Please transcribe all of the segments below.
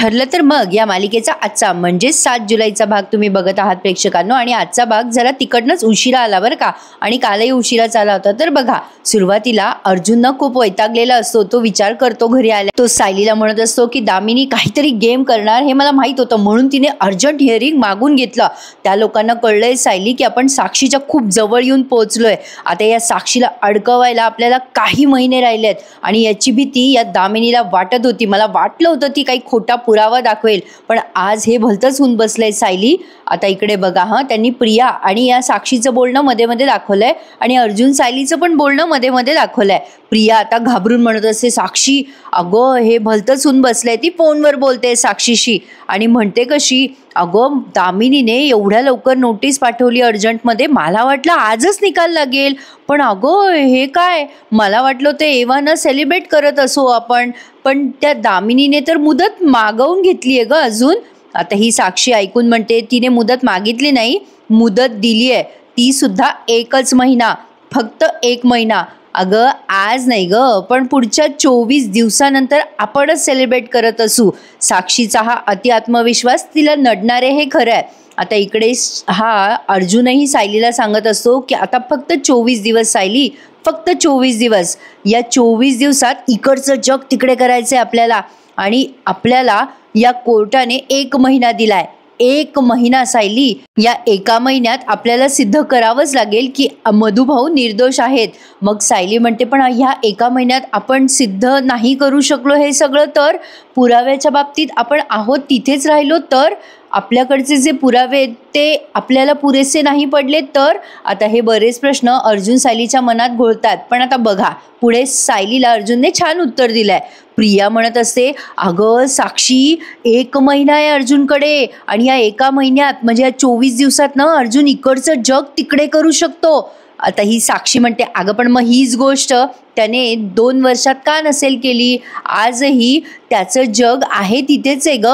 ठरलं तर मग या मालिकेचा आजचा म्हणजे 7 जुलैचा भाग तुम्ही बघत आहात प्रेक्षकांनो। आणि आजचा भाग जरा तिकडनंच उशिरा आला बरं का, आणि कालही उशिराच आला होता। तर बघा, सुरुवातीला अर्जुन खूप वैतागलेला असतो। तो विचार करतो घरी आल्या, तो सायलीला म्हणत असतो की दामिनी काहीतरी गेम करणार हे मला माहित होतं, म्हणून तिने अर्जंट हिअरिंग मागून घेतलं। त्या लोकांना कळलंय सायली की आपण साक्षीच्या खूप जवळ येऊन पोहोचलोय। आता या साक्षीला अडकवायला आपल्याला काही महिने राहिलेत, आणि याची भीती या दामिनीला वाटत होती। मला वाटलं होतं ती काही खोटा पुरावा दाखवेल, पण आज हे भलतंच होऊन बसलंय सायली। आता इकडे बघा, त्यांनी प्रिया आणि या साक्षीचं बोलणं मध्ये मध्ये दाखवलंय, आणि अर्जुन सायलीचं पण बोलणं मध्ये मध्ये दाखवलंय। प्रिया आता घाबरून म्हणत असते, साक्षी अगं हे भलतंच होऊन बसलंय। ती फोनवर बोलते साक्षीशी आणि म्हणते कशी, अगं दामिनीने एवढ्या लवकर नोटीस पाठवली अर्जंटमध्ये, मला वाटलं आजच निकाल लागेल, पण अगं हे काय, मला वाटलं ते एव्हाना सेलिब्रेट करत असो आपण, पण त्या दामिनीने तर मुदत मागवून घेतली आहे ग अजून। आता ही साक्षी ऐकून म्हणते, तिने मुदत मागितली नाही, मुदत दिली आहे, ती सुद्धा 1च महिना, फक्त 1 महिना। अगं आज नाही ग, पण पुढच्या 24 दिवसानंतर आपणच सेलिब्रेट करत असू। साक्षीचा हा अति आत्मविश्वास तिला नडणार आहे हे खरं आहे। आता इकडे हा अर्जुनही सायलीला सांगत असतो की आता फक्त 24 दिवस सायली, फक्त 24 दिवस। या 24 दिवसात इकडचं जग तिकडे करायचंय आपल्याला, आणि आपल्याला या कोर्टाने 1 महिना दिलाय, 1 महिना सायली। या 1 महिन्यात आपल्याला सिद्ध करावंच लागेल की मधुभाऊ निर्दोष आहेत। मग सायली म्हणते, पण ह्या 1 महिन्यात आपण सिद्ध नाही करू शकलो हे सगळं, तर पुराव्याच्या बाबतीत आपण आहोत तिथेच राहिलो तर, आपल्याकडचे जे पुरावे ते आपल्याला पुरेसे नाही पडले तर। आता हे बरेच प्रश्न अर्जुन सायलीच्या मनात घोळतात, पण आता बघा पुढे सायलीला अर्जुनने छान उत्तर दिलंय। प्रिया म्हणत असते, अगं साक्षी 1 महिना आहे अर्जुनकडे, आणि या 1 महिन्यात म्हणजे या 24 दिवसात ना अर्जुन इकडचं जग तिकडे करू शकतो। आता ही साक्षी म्हणते, अगं पण मग हीच गोष्ट त्याने 2 वर्षात का नसेल केली, आजही त्याचं जग आहे तिथेच आहे ग।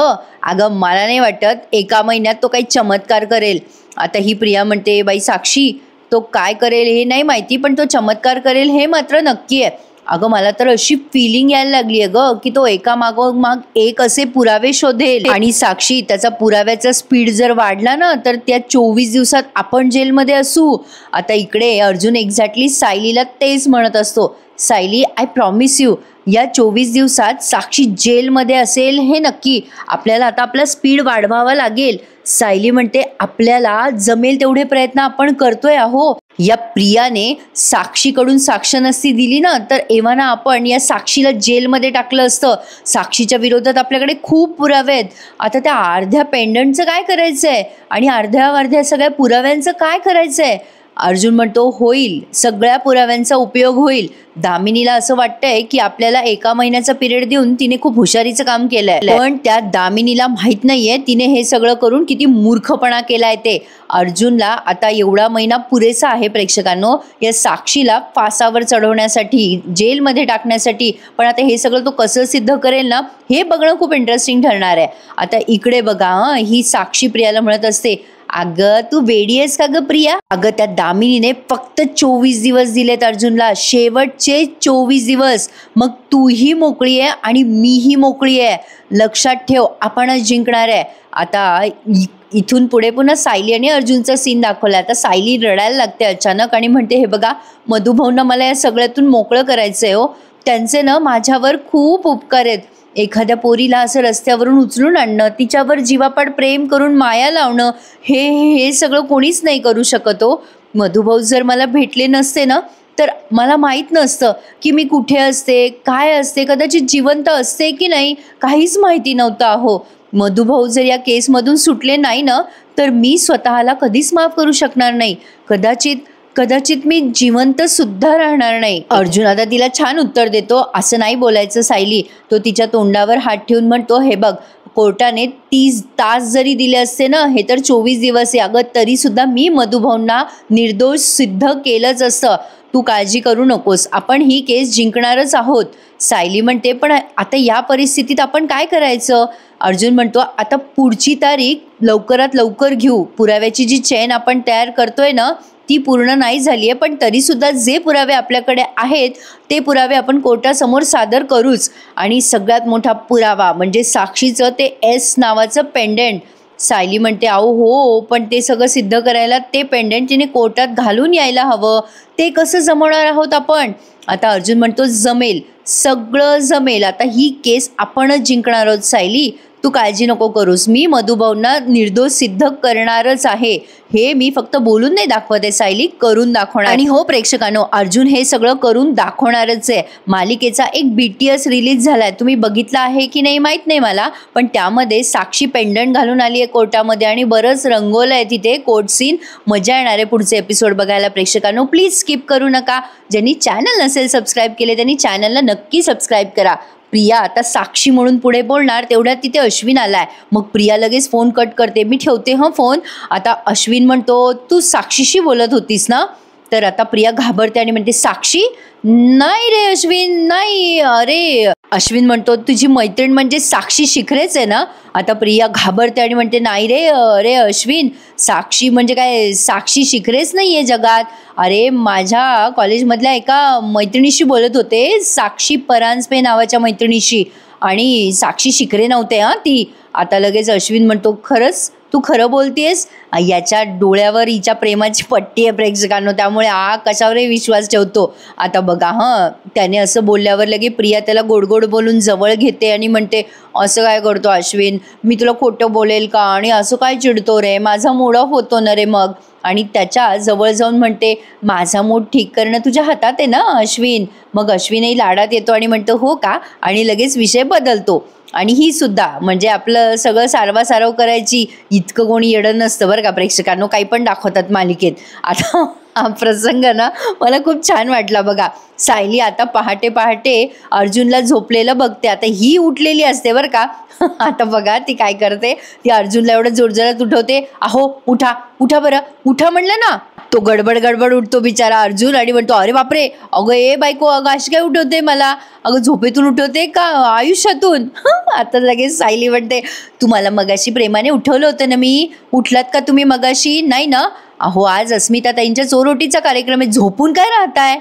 अगं मला नाही वाटत 1 महिन्यात तो काही चमत्कार करेल। आता ही प्रिया म्हणते, बाई साक्षी तो काय करेल हे नाही माहिती, पण तो चमत्कार करेल हे मात्र नक्की आहे। अगं मला तर अशी फिलिंग यायला लागली आहे ग की तो एकामागोमाग एक असे पुरावे शोधेल, आणि साक्षी त्याचा पुराव्याचा स्पीड जर वाढला ना तर त्या 24 दिवसात आपण जेलमध्ये असू। आता इकडे अर्जुन एक्झॅक्टली सायलीला तेच म्हणत असतो, सायली आय प्रॉमिस यू, या 24 दिवसात साक्षी जेलमध्ये असेल हे नक्की। आपल्याला आता आपला स्पीड वाढवावा लागेल। सायली म्हणते, आपल्याला जमेल तेवढे प्रयत्न आपण करतोय आहो। या प्रियाने साक्षीकडून साक्ष नसती दिली ना तर एव्हाना आपण या साक्षीला जेलमध्ये टाकलं असतं। साक्षीच्या विरोधात आपल्याकडे खूप पुरावे आहेत। आता त्या अर्ध्या पेंडंटचं काय करायचंय, आणि अर्ध्या सगळ्या पुराव्यांचं काय करायचंय। अर्जुन म्हणतो, होईल, सगळ्या पुराव्यांचा उपयोग होईल। दामिनीला असं वाटतंय की आपल्याला 1 महिन्याचा पिरियड देऊन तिने खूप हुशारीचं काम केलंय, पण त्या दामिनीला माहित नाहीये तिने हे सगळं करून किती मूर्खपणा केलाय ते। अर्जुनला आता एवढा महिना पुरेसा आहे प्रेक्षकांनो या साक्षीला फासावर चढवण्यासाठी, जेलमध्ये टाकण्यासाठी, पण आता हे सगळं तो कसं सिद्ध करेल ना हे बघणं खूप इंटरेस्टिंग ठरणार आहे। आता इकडे बघा, ही साक्षी प्रियाला म्हणत असते, अगं तू वेडी आहेस का ग प्रिया, अगं त्या दामिनीने फक्त 24 दिवस दिलेत अर्जुनला, शेवटचे 24 दिवस, मग तूही मोकळी आहे आणि मीही मोकळी आहे, लक्षात ठेव आपणच जिंकणार आहे। आता इथून पुढे पुन्हा सायली आणि अर्जुनचा सीन दाखवला। आता सायली रडायला लागते अचानक आणि म्हणते, हे बघा मधुभाऊंना मला या सगळ्यातून मोकळं करायचंय हो, त्यांचे ना माझ्यावर खूप उपकार आहेत। एखाद्या पोरीला असं रस्त्यावरून उचलून आणणं, तिच्यावर जीवापाड प्रेम करून माया लावणं, हे सगळं कोणीच नाही करू शकत हो। मधुभाऊ जर मला भेटले नसते ना तर मला माहीत नसतं की मी कुठे असते, काय असते, कदाचित जिवंत असते की नाही, काहीच माहिती नव्हतं अहो। मधुभाऊ जर या केसमधून सुटले नाही ना तर मी स्वतःला कधीच माफ करू शकणार नाही, कदाचित मी जिवंत सुद्धा राहणार नाही। अर्जुन आता तिला छान उत्तर देतो, असं नाही बोलायचं सायली। तो तिच्या तोंडावर हात ठेवून म्हणतो, हे बघ कोर्टाने 30 तास जरी दिले असते ना, हे तर 24 दिवस आहे अगं, तरी सुद्धा मी मधुभाऊंना निर्दोष सिद्ध केलंच असतं। तू काळजी करू नकोस, आपण ही केस जिंकणारच आहोत। सायली म्हणते, पण आता या परिस्थितीत आपण काय करायचं। अर्जुन म्हणतो, आता पुढची तारीख लवकरात लवकर घेऊ, पुराव्याची जी चेन आपण तयार करतोय ना ती पूर्ण नाही झाली आहे, पण तरीसुद्धा जे पुरावे आपल्याकडे आहेत ते पुरावे आपण कोर्टासमोर सादर करूच. आणि सगळ्यात मोठा पुरावा म्हणजे साक्षीचं ते एस नावाचं पेंडेंट. सायली म्हणते अहो हो, पण ते सगळं सिद्ध करायला ते पेंडेंट तिने कोर्टात घालून यायला हवं, ते कसं जमवणार आहोत आपण. आता अर्जुन म्हणतो जमेल, सगळं जमेल, आता ही केस आपणच जिंकणार आहोत सायली, तू काळजी नको करूस, मी मधुभाऊंना निर्दोष सिद्ध करणारच आहे. हे मी फक्त बोलून नाही दाखवत आहे सायली, करून दाखवणार. आणि हो प्रेक्षकांनो, अर्जुन हे सगळं करून दाखवणारच आहे. मालिकेचा एक BTS रिलीज झालाय, तुम्ही बघितला आहे की नाही माहित नाही मला, पण त्यामध्ये साक्षी पेंडंट घालून आली आहे कोर्टामध्ये आणि बरंच रंगवलं आहे तिथे कोर्ट सीन. मजा येणार आहे पुढचे एपिसोड बघायला प्रेक्षकांनो, प्लीज स्किप करू नका. ज्यांनी चॅनल नसेल सबस्क्राईब केले त्यांनी चॅनलला नक्की सबस्क्राईब करा. प्रिया आता साक्षी म्हणून पुढे बोलणार, तेवढ्यात तिथे अश्विन आलाय. मग प्रिया लगेच फोन कट करते, मी ठेवते फोन. आता अश्विन म्हणतो तू साक्षीशी बोलत होतीस ना. तर आता प्रिया घाबरते आणि म्हणते साक्षी नाही रे अश्विन नाही. अरे अश्विन म्हणतो तुझी मैत्रीण म्हणजे साक्षी शिखरेच आहे ना. आता प्रिया घाबरते आणि म्हणते नाही रे, अरे अश्विन साक्षी म्हणजे काय, साक्षी शिखरेच नाही आहे जगात. अरे माझ्या कॉलेजमधल्या एका मैत्रिणीशी बोलत होते, साक्षी परांजपे नावाच्या मैत्रिणीशी, आणि साक्षी शिखरे नव्हते ती. आता लगेच अश्विन म्हणतो खरंच तू खरं बोलतेस. याच्या डोळ्यावर हिच्या प्रेमाची पट्टी आहे प्रेक्षकांनो, त्यामुळे कशावरही विश्वास ठेवतो. आता बघा त्याने असं बोलल्यावर लगे प्रिया त्याला गोड गोड बोलून जवळ घेते आणि म्हणते असं काय करतो अश्विन, मी तुला खोटं बोलेल का, आणि असं काय चिडतो रे, माझा मूड ऑफ होतो ना रे मग. आणि त्याच्या जवळ जाऊन म्हणते माझा मूड ठीक करणं तुझ्या हातात आहे ना अश्विन. मग अश्विनही लाडात येतो आणि म्हणतो हो का, आणि लगेच विषय बदलतो. आणि ही सुद्धा म्हणजे आपलं सगळं सारवासारव करायची इतकं कोणी येडं नसतं बरं का प्रेक्षकांनो, काही पण दाखवतात मालिकेत. आता हा प्रसंग ना मला खूप छान वाटला बघा. सायली आता पहाटे पहाटे अर्जुनला झोपलेलं बघते, आता ही उठलेली असते बरं का. आता बघा ती काय करते, ती अर्जुनला एवढं जोरजोरात उठवते, अहो उठा उठा बरं, उठा म्हणलं ना. तो गडबड गडबड उठतो बिचारा अर्जुन आणि म्हणतो अरे बापरे, अगं ए बायको, अगं अशी काय उठवते मला, अगं झोपेतून उठवते का आयुष्यातून. आता लगेच सायली म्हणते तुम्हाला मगाशी प्रेमाने उठवलं होतं ना मी, उठलात का तुम्ही मगाशी, नाही ना. अहो आज अस्मिता ताईंच्या चोरोटीचा कार्यक्रम आहे, झोपून काय राहताय.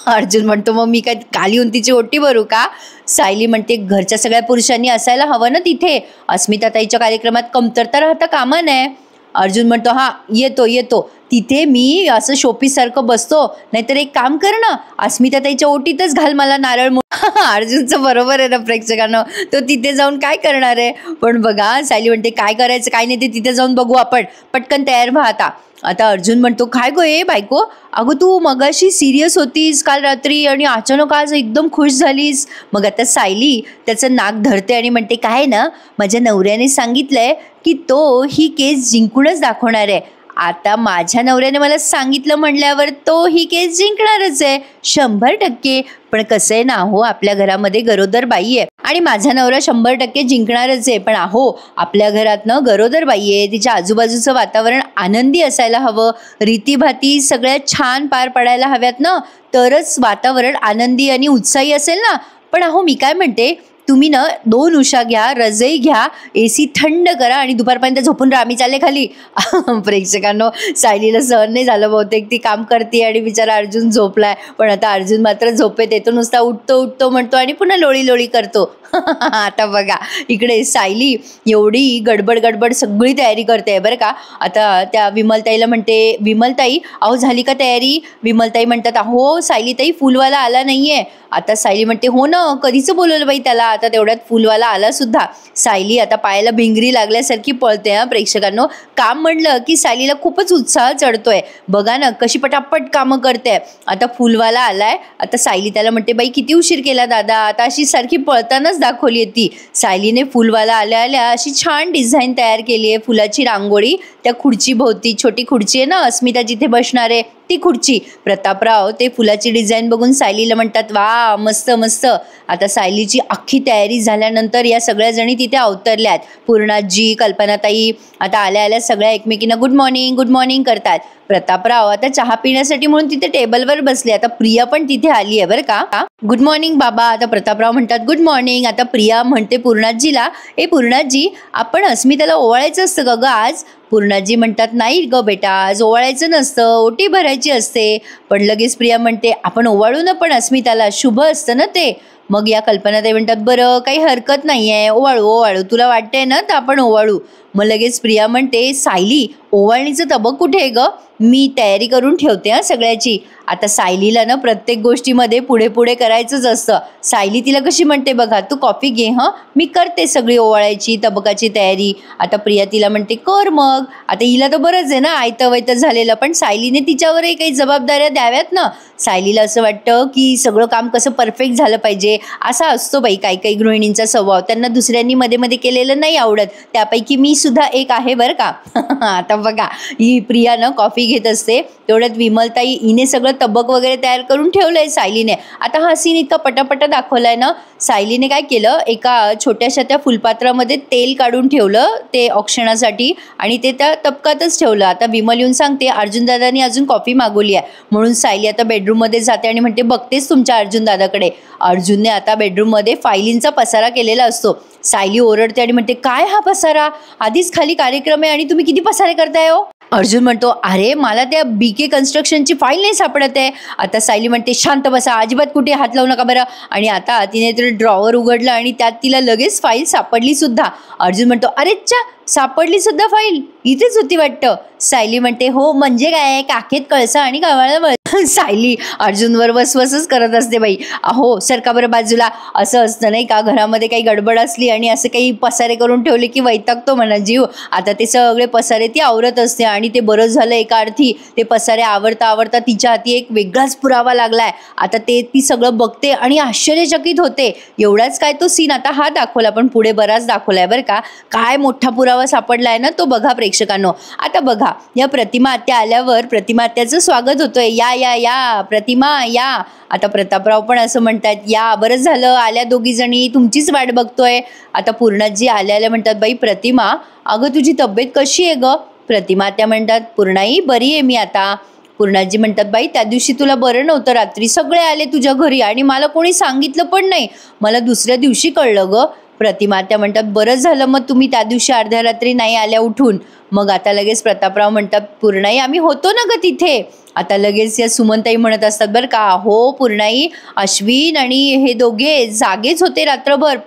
अर्जुन म्हणतो मग मी काय काली उंतीची ओटी भरू का. सायली म्हणते घरच्या सगळ्या पुरुषांनी असायला हवं ना तिथे, अस्मिता ताईच्या कार्यक्रमात कमतरता राहता कामा नये. अर्जुन म्हणतो हा येतो येतो, तिथे मी असं शोपीससारखं बसतो, नाहीतर एक काम कर ना अस्मिता ताईच्या ओटीतच घाल मला नारळ. अर्जुनचं बरोबर आहे ना प्रेक्षकांना, तो तिथे जाऊन काय करणार आहे. पण बघा सायली म्हणते काय करायचं काय नाही ते तिथे जाऊन बघू आपण, पटकन तयार व्हा आता. आता अर्जुन म्हणतो काय गो ए बायको, अगं तू मगाशी सिरियस होतीस काल रात्री आणि अचानक आज एकदम खुश झालीस. मग आता सायली त्याचं नाक धरते आणि म्हणते काय ना, माझ्या नवऱ्याने सांगितलंय की तो ही केस जिंकूनच दाखवणार आहे. आता माझ्या नवऱ्याने मला सांगितलं म्हणल्यावर तो ही केस जिंकणारच आहे 100%. पण कसं आहे ना हो, आपल्या घरामध्ये गरोदर बाई आहे आणि माझा नवरा 100% जिंकणारच आहे. पण अहो आपल्या घरात ना गरोदर बाई आहे, तिच्या आजूबाजूचं वातावरण आनंदी असायला हवं, रीतीभाती सगळ्या छान पार पडायला हव्यात ना, तरच वातावरण आनंदी आणि उत्साही असेल ना. पण अहो मी काय म्हणते, तुम्ही ना 2 उषा घ्या, रजई घ्या, AC थंड करा आणि दुपारपर्यंत झोपून राहा, मी चालले खाली. प्रेक्षकांनो सायलीला सहन नाही झालं, बहुतेक ती काम करते आणि बिचारा अर्जुन झोपलाय. पण आता अर्जुन मात्र झोपेत येतो, नुसता उठतो उठतो म्हणतो आणि पुन्हा लोळी लोळी करतो. आता बघा इकडे सायली एवढी गडबड गडबड सगळी तयारी करते बरं का. आता त्या विमलताईला म्हणते विमलताई अहो झाली का तयारी. विमलताई म्हणतात अहो सायलीताई फुलवाला आला नाहीये. आता सायली म्हणते हो ना, कधीच बोलवलं बाई त्याला. आता तेवढ्यात फुलवाला आला सुद्धा. सायली आता पायाला भिंगरी लागल्यासारखी पळते. प्रेक्षकांनो काम म्हणलं की सायलीला खूपच उत्साह चढतोय. बघा ना कशी पटापट कामं करते. आता फुलवाला आलाय. आता सायली त्याला म्हणते बाई किती उशीर केला दादा. आता अशी सारखी पळतानाच दाखवली ती. सायलीने फुलवाला आल्या आल्या अशी छान डिझाईन तयार केली आहे, फुलाची रांगोळी त्या खुर्ची भोवती. छोटी खुर्ची आहे ना अस्मिता जिथे बसणार आहे ती खुर्ची. प्रतापराव ते फुलाची डिझाईन बघून सायलीला म्हणतात वा मस्त मस्त. आता सायलीची अख्खी तयारी झाल्यानंतर या सगळ्या जणी तिथे अवतरल्यात. पूर्णाजी, कल्पनाताई आता आल्या आल्या सगळ्या एकमेकींना गुड मॉर्निंग करतात. प्रतापराव आता चहा पिण्यासाठी म्हणून तिथे टेबलवर बसले. आता प्रिया पण तिथे आली आहे बरं का. गुड मॉर्निंग बाबा. आता प्रतापराव म्हणतात गुड मॉर्निंग. आता प्रिया म्हणते पूर्णाजीला ए पूर्णाजी आपण अस्मिताला ओवाळायचं असतं का ग आज. पूर्णाजी म्हणतात नाही ग बेटा, आज ओवाळायचं नसतं, ओटी भरायची असते. पण लगेच प्रिया म्हणते आपण ओवाळू ना पण अस्मिताला, शुभ असतं ना ते. मग या कल्पनाताई म्हणतात बरं काही हरकत नाहीये, ओवाळू ओवाळू, तुला वाटतंय ना तर आपण ओवाळू. मग लगेच प्रिया म्हणते सायली ओवाळणीचं तबक कुठे आहे ग, मी तयारी करून ठेवते हा सगळ्याची. आता सायलीला ना प्रत्येक गोष्टीमध्ये पुढे पुढे करायचंच असतं. सायली तिला कशी म्हणते बघा, तू कॉफी घे हं, मी करते सगळी ओवाळायची तबकाची तयारी. आता प्रिया तिला म्हणते कर मग. आता हिला तर बरंच आहे ना आयतं वैतं झालेलं, पण सायलीने तिच्यावरही काही जबाबदाऱ्या द्याव्यात ना. सायलीला असं वाटतं की सगळं काम कसं परफेक्ट झालं पाहिजे. असा असतो बाई काही काही गृहिणींचा स्वभाव, त्यांना दुसऱ्यांनी मध्ये मध्ये केलेलं नाही आवडत. त्यापैकी मी सुद्धा एक आहे बरं का. आता बघा ही प्रिया ना कॉफी घेत असते, तेवढ्यात विमलताई हिने सगळं तबक वगैरे तयार करून ठेवलंय सायलीने. आता हा सीन इतका पटापटा दाखवलाय ना. सायलीने काय केलं, एका छोट्याशा त्या फुलपात्रामध्ये तेल काढून ठेवलं ते औक्षणासाठी आणि ते त्या तबकातच ठेवलं. आता विमल येऊन सांगते अर्जुनदादांनी अजून कॉफी मागवली आहे म्हणून. सायली आता बेडरूममध्ये जाते आणि म्हणते बघतेच तुमच्या अर्जुनदादाकडे. अर्जुनने आता बेडरूममध्ये फायलींचा पसारा केलेला असतो. सायली ओरडते आणि म्हणते काय हा पसारा, आधीच खाली कार्यक्रम आहे आणि तुम्ही किती पसारे करताय हो. अर्जुन म्हणतो अरे मला त्या BK कन्स्ट्रक्शनची फाईल नाही सापडत आहे. आता सायली म्हणते शांत बसा, अजिबात कुठे हात लावू नका बरं. आणि आता तिने तर ड्रॉवर उघडलं आणि त्यात तिला लगेच फाईल सापडली सुद्धा. अर्जुन म्हणतो अरे च्या, सापडली सुद्धा फाईल, इथेच होती वाटतं. सायली म्हणते हो म्हणजे काय, काखेत कळसा आणि गव्हाळा. सायली अर्जुनवर वसवसच करत असते बाई. अहो सरका बरं बाजूला, असं असतं नाही का, घरामध्ये काही गडबड असली आणि असं काही पसारे करून ठेवले की वैतागतो म्हणा जीव. आता ते सगळे पसारे ती आवरत असते आणि ते बरं झालं एका अर्थी. ते पसारे आवरता आवरता तिच्या हाती एक वेगळाच पुरावा लागलाय. आता ते ती सगळं बघते आणि आश्चर्यचकित होते. एवढाच काय तो सीन आता हा दाखवला, पण पुढे बराच दाखवलाय बरं का. काय मोठा पुरावा सापडलाय ना तो बघा प्रेक्षकांनो. आता बघा या प्रतिमा आत्या आल्यावर प्रतिमा आत्याचं स्वागत होतंय, या या या प्रतिमा या. आता प्रतापराव पण असं म्हणतात या, बरं झालं आल्या दोघी जणी, तुमचीच वाट बघतोय. आता पूर्णाजी आल्या म्हणतात बाई प्रतिमा अगं तुझी तब्येत कशी आहे ग. प्रतिमा त्या म्हणतात पूर्णाई बरी आहे मी आता. पूर्णाजी म्हणतात बाई त्या दिवशी तुला बरं नव्हतं, रात्री सगळे आले तुझ्या घरी आणि मला कोणी सांगितलं पण नाही, मला दुसऱ्या दिवशी कळलं ग. प्रतिमा त्या म्हणतात बरं झालं मग तुम्ही त्या दिवशी अर्ध्या रात्री नाही आल्या उठून. मग आता लगेच प्रतापराव म्हणतात पूर्णाई आम्ही होतो ना ग तिथे. आता लगेच या सुमनताई म्हणत असतात बरं का, हो पूर्णाई अश्विन आणि हे दोघे जागेच होते रात्रभर,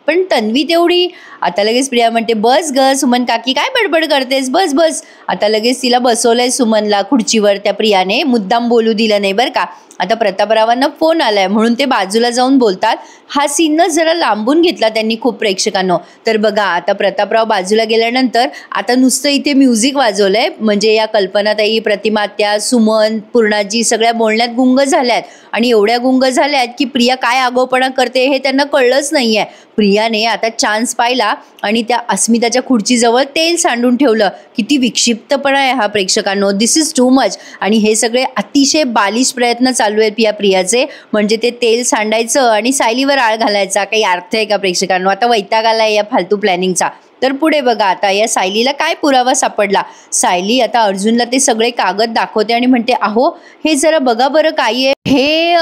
पण तन्वी तेवढी. आता लगेच प्रिया म्हणते बस ग सुमन काकी काय बडबड करतेस, बस बस. आता लगेच तिला बसवलंय सुमनला खुर्चीवर त्या प्रियाने, मुद्दाम बोलू दिलं नाही बरं का. आता प्रतापरावांना फोन आलाय म्हणून ते बाजूला जाऊन बोलतात. हा सीन जरा लांबून घेतला त्यांनी खूप प्रेक्षकांनो. तर बघा आता प्रतापराव बाजूला गेल्यानंतर आता नुसतं इथे म्युझिक वाजवलंय, म्हणजे या कल्पनाताई प्रतिमा आत्या सुमन पूर्णाजी सगळ्या बोलण्यात गुंग झाल्यात आणि एवढ्या गुंग झाल्यात की प्रिया काय आगाऊपणा करते हे त्यांना कळलंच नाहीये. प्रियाने आता चान्स पाहिला आणि त्या अस्मिताच्या खुर्चीजवळ तेल सांडून ठेवलं. किती विक्षिप्तपणा आहे हा प्रेक्षकांनो, दिस इज टू मच. आणि हे सगळे अतिशय बालिश प्रयत्न चालू आहेत या प्रियाचे, म्हणजे ते तेल सांडायचं आणि सायलीवर आळ घालायचा. काही अर्थ आहे का प्रेक्षकांनो, आता वैताग आलाय या फालतू प्लॅनिंगचा. तर पुढे बघा आता या सायलीला काय पुरावा सापडला. सायली आता अर्जुनला ते सगळे कागद दाखवते आणि म्हणते अहो हे जरा बघा बरं काय आहे हे,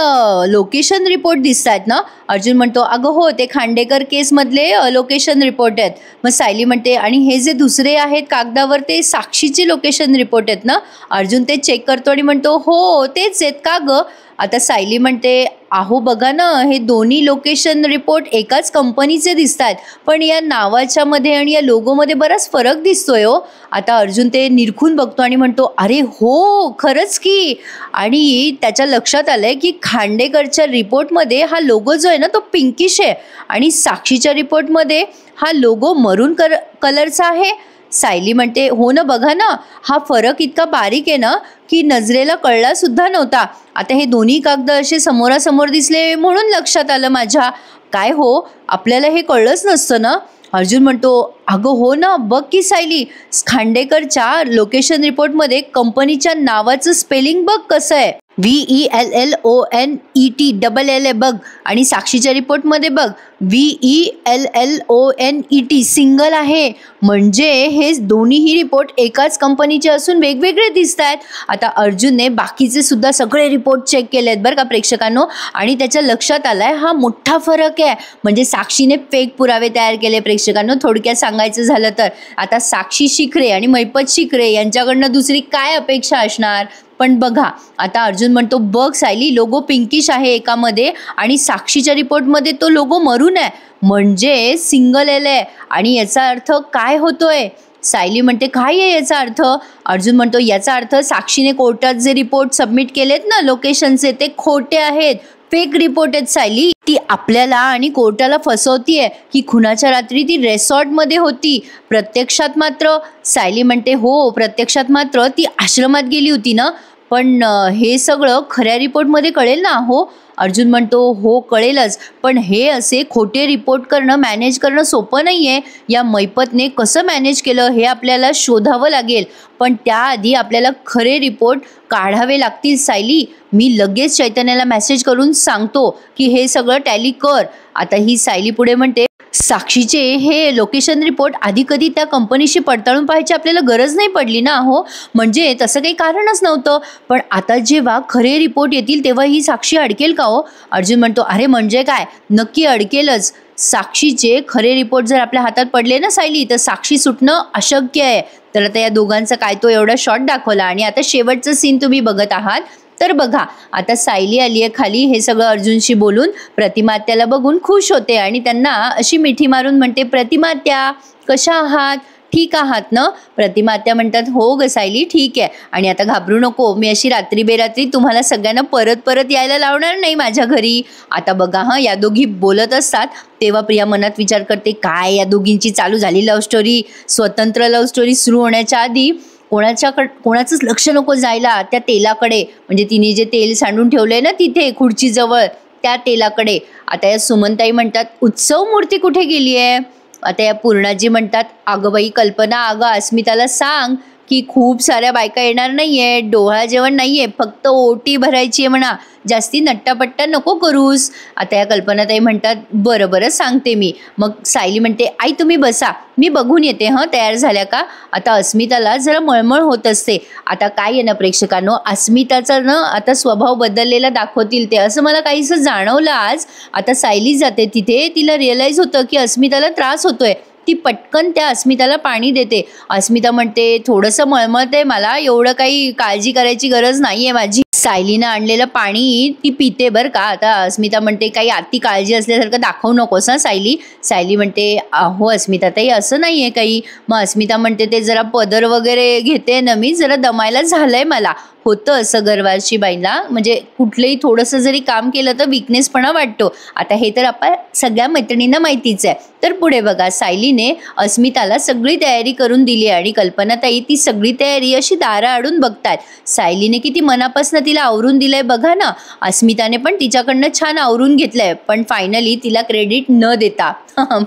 लोकेशन रिपोर्ट दिसत आहेत ना. अर्जुन म्हणतो अगं हो ते खांडेकर केसमधले लोकेशन रिपोर्ट आहेत. मग सायली म्हणते आणि हे जे दुसरे आहेत कागदावर ते साक्षीचे लोकेशन रिपोर्ट आहेत ना. अर्जुन ते चेक करतो आणि म्हणतो हो तेच आहेत का ग. आता सायली म्हणते अहो बघा ना हे दोन्ही लोकेशन रिपोर्ट एकाच कंपनीचे दिसत आहेत, पण या नावाच्या मध्ये आणि या लोगोमध्ये बराच फरक दिसतोय हो. आता अर्जुन ते निरखून बघतो आणि म्हणतो अरे हो खरंच की. आणि त्याच्या लक्षात आलंय की खांडेकरच्या रिपोर्टमध्ये हा लोगो जो आहे ना तो पिंकिश आहे आणि साक्षीच्या रिपोर्टमध्ये हा लोगो मरून कलरचा आहे. सायली म्हणते हो ना बघा ना हा फरक इतका बारीक आहे ना की नजरेला कळला सुद्धा नव्हता. आता हे दोन्ही कागद असे समोरासमोर दिसले म्हणून लक्षात आलं माझ्या. काय हो आपल्याला हे कळलंच नसतं ना. अर्जुन म्हणतो अगं हो ना बघ की सायली, खांडेकरच्या लोकेशन रिपोर्टमध्ये कंपनीच्या नावाचं स्पेलिंग बघ कसं आहे. VELLONET बघ, आणि साक्षीच्या रिपोर्टमध्ये बघ VELLONET सिंगल आहे. म्हणजे हे दोन्हीही रिपोर्ट एकाच कंपनीचे असून वेगवेगळे दिसत आहेत. आता अर्जुनने बाकीचे सुद्धा सगळे रिपोर्ट चेक केले आहेत बरं का प्रेक्षकांनो, आणि त्याच्या लक्षात आलाय हा मोठा फरक आहे. म्हणजे साक्षीने फेक पुरावे तयार केले प्रेक्षकांनो. थोडक्यात सांगायचं झालं तर आता साक्षी शिखरे आणि मैपत शिखरे यांच्याकडनं दुसरी काय अपेक्षा असणार. पण बघा आता अर्जुन म्हणतो बघ सायली, लोगो पिंकिश आहे एकामध्ये आणि साक्षीच्या रिपोर्टमध्ये तो लोगो मरून आहे, म्हणजे सिंगल एल आहे. आणि याचा अर्थ काय होतोय. सायली म्हणते काय आहे याचा अर्थ. अर्जुन म्हणतो याचा अर्थ साक्षीने कोर्टात जे रिपोर्ट सबमिट केलेत ना लोकेशनचे ते खोटे आहेत, फेक रिपोर्ट आहेत सायली. ती आपल्याला आणि कोर्टाला फसवतीये की खुनाच्या रात्री ती रेसॉर्टमध्ये होती, प्रत्यक्षात मात्र. सायली म्हणते हो, प्रत्यक्षात मात्र ती आश्रमात गेली होती ना. पण हे सगळं खऱ्या रिपोर्टमध्ये कळेल ना. हो, अर्जुन म्हणतो हो कळेलच, पण हे असे खोटे रिपोर्ट करणं, मॅनेज करणं सोपं नाही आहे. या मैपतने कसं मॅनेज केलं हे आपल्याला शोधावं लागेल. पण त्याआधी आपल्याला खरे रिपोर्ट काढावे लागतील सायली. मी लगेच चैतन्याला मेसेज करून सांगतो की हे सगळं टॅली कर. आता ही सायली पुढे म्हणते साक्षीचे हे लोकेशन रिपोर्ट आधी कधी त्या कंपनीशी पडताळून पाहायची आपल्याला गरज नाही पडली ना. हो, म्हणजे तसं काही कारणच नव्हतं. पण आता जेव्हा खरे रिपोर्ट येतील तेव्हा ही साक्षी अडकेल का हो. अर्जुन म्हणतो अरे म्हणजे काय, नक्की अडकेलच. साक्षीचे खरे रिपोर्ट जर आपल्या हातात पडले ना सायली तर साक्षी सुटणं अशक्य आहे. तर आता या दोघांचा काय तो एवढा शॉट दाखवला आणि आता शेवटचं सीन तुम्ही बघत आहात. तर बघा आता सायली आली आहे खाली हे सगळं अर्जुनशी बोलून. प्रतिमा आत्याला बघून खुश होते आणि त्यांना अशी मिठी मारून म्हणते प्रतिमा आत्या कशा आहात, ठीक आहात ना. प्रतिमा आत्या म्हणतात हो ग सायली ठीक आहे, आणि आता घाबरू नको, मी अशी रात्री बेरात्री तुम्हाला सगळ्यांना परत परत यायला लावणार नाही माझ्या घरी. आता बघा हा या दोघी बोलत असतात तेव्हा प्रिया मनात विचार करते काय या दोघींची चालू झाली लव्ह स्टोरी. स्वतंत्र लव्ह स्टोरी सुरू होण्याच्या आधी कोणाचंच लक्ष नको जायला त्या तेलाकडे. म्हणजे तिने जे तेल सांडून ठेवलंय ना तिथे खुर्चीजवळ त्या तेलाकडे. आता या सुमनताई म्हणतात उत्सव मूर्ती कुठे गेली आहे. आता या पूर्णाजी म्हणतात अगं बाई कल्पना, अगं अस्मिताला सांग की खूप साऱ्या बायका येणार नाहीये, डोहाळ जेवण नाहीये, फक्त ओटी भरायची आहे म्हणा, जास्ती नट्टापट्टा नको करूस. आता या कल्पनाताई म्हणतात बरं बरं सांगते मी. मग सायली म्हणते आई तुम्ही बसा, मी बघून येते हं तयार झाल्या का. आता अस्मिताला जरा मळमळ होत असते. आता काय आहे ना प्रेक्षकांनो, अस्मिताचा ना आता स्वभाव बदललेला दाखवतील ते असं मला काहीसं जाणवलं आज. आता सायली जाते तिथे, तिला रिअलाईज होतं की अस्मिताला त्रास होतोय. ती पटकन त्या अस्मिताला पाणी देते. अस्मिता म्हणते थोडंसं मळमळते मला, एवढं काही काळजी करायची गरज नाहीये माझी. सायलीनं आणलेलं पाणी ती पिते बरं का. आता अस्मिता म्हणते काही अति काळजी असल्यासारखं दाखवू नकोस ना सायली. सायली म्हणते अहो अस्मिता ताई असं नाहीये काही. मग अस्मिता म्हणते ते जरा पदर वगैरे घेते ना मी, जरा दमायला झालंय मला. होतं असं गरवारची बाईला, म्हणजे कुठलंही थोडंसं जरी काम केलं तर विकनेसपणा वाटतो. आता हे तर आपण सगळ्या मैत्रिणींना माहितीच आहे. तर पुढे बघा सायलीने अस्मिताला सगळी तयारी करून दिली आहे आणि कल्पनाताई ती सगळी तयारी अशी दारा आडून बघतात. सायलीने किती मनापासून तिला आवरून दिलंय बघा ना. अस्मिताने पण तिच्याकडनं छान आवरून घेतलंय, पण फायनली तिला क्रेडिट न देता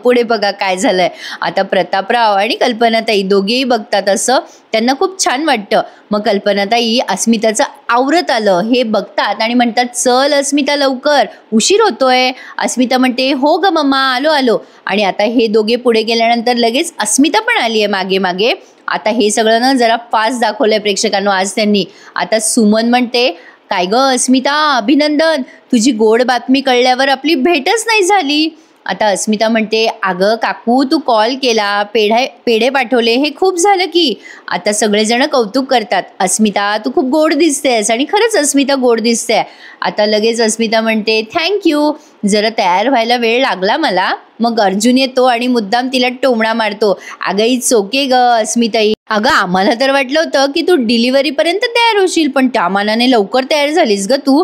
पुढे बघा काय झालंय. आता प्रतापराव आणि कल्पनाताई दोघेही बघतात असं, त्यांना खूप छान वाटतं. मग कल्पनाताई अस्मिताचं आवरत आलं हे बघतात आणि म्हणतात चल अस्मिता लवकर, उशीर होतोय. अस्मिता म्हणते हो ग मम्मा आलो आलो. आणि आता हे दोघे पुढे गेल्यानंतर लगेच अस्मिता पण आली आहे मागे मागे. आता हे सगळं ना जरा फास्ट दाखवलंय प्रेक्षकांनो आज त्यांनी. आता सुमन म्हणते काय ग अस्मिता अभिनंदन, तुझी गोड बातमी कळल्यावर आपली भेटच नाही झाली. आता अस्मिता म्हणते अगं काकू तू कॉल केला, पेढे पाठवले, हे खूप झालं की. आता सगळेजण कौतुक करतात अस्मिता तू खूप गोड दिसतेस, आणि खरंच अस्मिता गोड दिसते. आता लगेच अस्मिता म्हणते थँक्यू, जरा तयार व्हायला वेळ लागला मला. मग अर्जुन येतो आणि मुद्दाम तिला टोमणा मारतो. अगं इट्स ओके ग अस्मिताई, अगं आम्हाला तर वाटलं होतं की तू डिलिव्हरीपर्यंत तयार होशील, पण त्या मानाने लवकर तयार झालीस ग तू.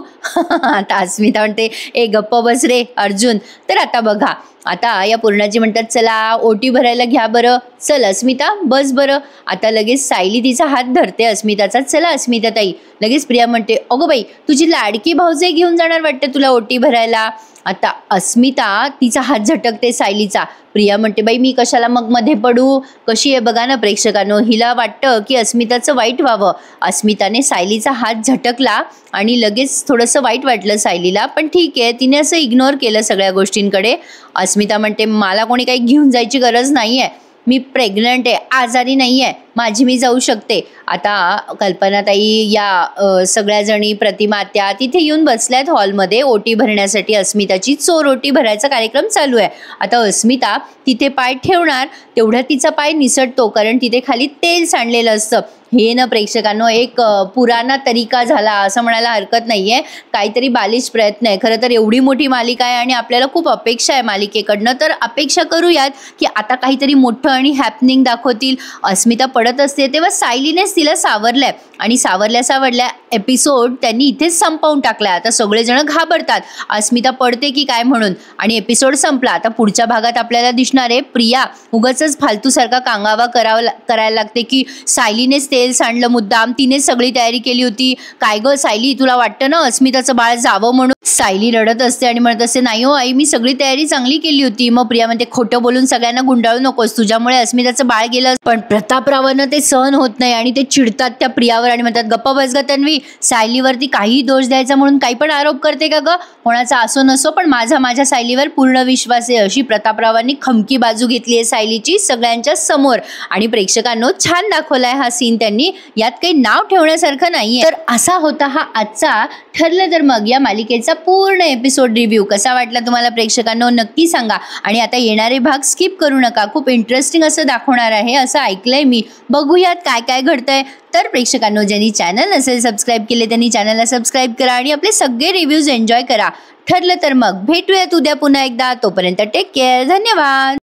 आता अस्मिता म्हणते ए गप्प बस रे अर्जुन. तर आता बघा आता या पूर्णाजी म्हणतात चला ओटी भरायला घ्या बरं, चल अस्मिता बस बरं. आता लगेच सायली तिचा हात धरते अस्मिताचा, चला अस्मिता ताई. लगेच प्रिया म्हणते अगो बाई तुझी लाडकी भाऊजाई घेऊन जाणार वाटते तुला ओटी भरायला. आता अस्मिता तिचा हात झटकते सायलीचा, प्रिया म्हणते बाई मी कशाला मग मध्ये पडू. कशी आहे बघा ना प्रेक्षकांनो, हिला वाटतं की अस्मिताचं वाईट व्हावं. अस्मिताने सायलीचा हात झटकला आणि लगेच थोडंसं वाईट वाटलं सायलीला, पण ठीक आहे तिने असं इग्नोर केलं सगळ्या गोष्टींकडे. अस्मिता म्हणते मला कोणी काही घेऊन जायची गरज नाही आहे, मी प्रेग्नंट आहे, आजारी नाही आहे, माझी मी जाऊ शकते. आता कल्पनाताई या सगळ्या जणी प्रतिमा त्या तिथे येऊन बसल्यात हॉलमध्ये ओटी भरण्यासाठी. अस्मिताची चोर ओटी भरायचा कार्यक्रम चालू आहे. आता अस्मिता तिथे पाय ठेवणार तेवढ्या तिचा पाय निसटतो, कारण तिथे खाली तेल सांडलेलं असतं. हे ना प्रेक्षकांनो एक पुराणा तरीका झाला असं म्हणायला हरकत नाहीये. काहीतरी बालिश प्रयत्न आहे. खरं तर एवढी मोठी मालिका आहे आणि आपल्याला खूप अपेक्षा आहे मालिकेकडनं, तर अपेक्षा करूयात की आता काहीतरी मोठं आणि हॅपनिंग दाखवतील. अस्मिता पडत असते तेव्हा सायलीनेच तिला सावरलंय आणि सावरल्या एपिसोड त्यांनी इथेच संपवून टाकलाय. आता सगळेजण घाबरतात अस्मिता पडते की काय म्हणून आणि एपिसोड संपला. आता पुढच्या भागात आपल्याला दिसणार आहे प्रिया उगाचच फालतूसारखा कांगावा करायला लागते की सायलीनेच तेल सांडलं मुद्दाम, तिनेच सगळी तयारी केली होती. काय गं सायली, तुला वाटतं ना अस्मिताचं बाळ जावं म्हणून. सायली रडत असते आणि म्हणत असते नाही हो आई, मी सगळी तयारी चांगली केली होती. मग प्रिया म्हणते खोटं बोलून सगळ्यांना गुंडाळू नकोस, तुझ्यामुळे अस्मिताचं बाळ गेलं. पण प्रतापरावांना ते सहन होत नाही आणि ते चिडतात त्या प्रियावर आणि म्हणतात गप्पा बस ग तन्वी, सायलीवरती काहीही दोष द्यायचा म्हणून काही पण आरोप करते का ग, कोणाचा असो नसो पण माझ्या सायलीवर पूर्ण विश्वास आहे. अशी प्रतापरावांनी खमकी बाजू घेतली आहे सायलीची सगळ्यांच्या समोर. आणि प्रेक्षकांनो छान दाखवलाय हा सीन त्यांनी, यात काही नाव ठेवण्यासारखं नाहीये. तर असा होता हा आजचा ठरलं तर मग या मालिकेचा पूर्ण एपिसोड रिव्ह्यू. कसा वाटला तुम्हाला प्रेक्षकांनो नक्की सांगा. आणि आता येणारे भाग स्किप करू नका, खूप इंटरेस्टिंग असं दाखवणार आहे असं ऐकलंय मी. बघूयात काय काय घडतंय. तर प्रेक्षकांनो ज्यांनी चॅनल नसेल सबस्क्राईब केले त्यांनी चॅनलला सबस्क्राईब करा आणि आपले सगळे रिव्ह्यूज एन्जॉय करा. ठरलं तर मग भेटूयात उद्या पुन्हा एकदा. तोपर्यंत टेक केअर, धन्यवाद.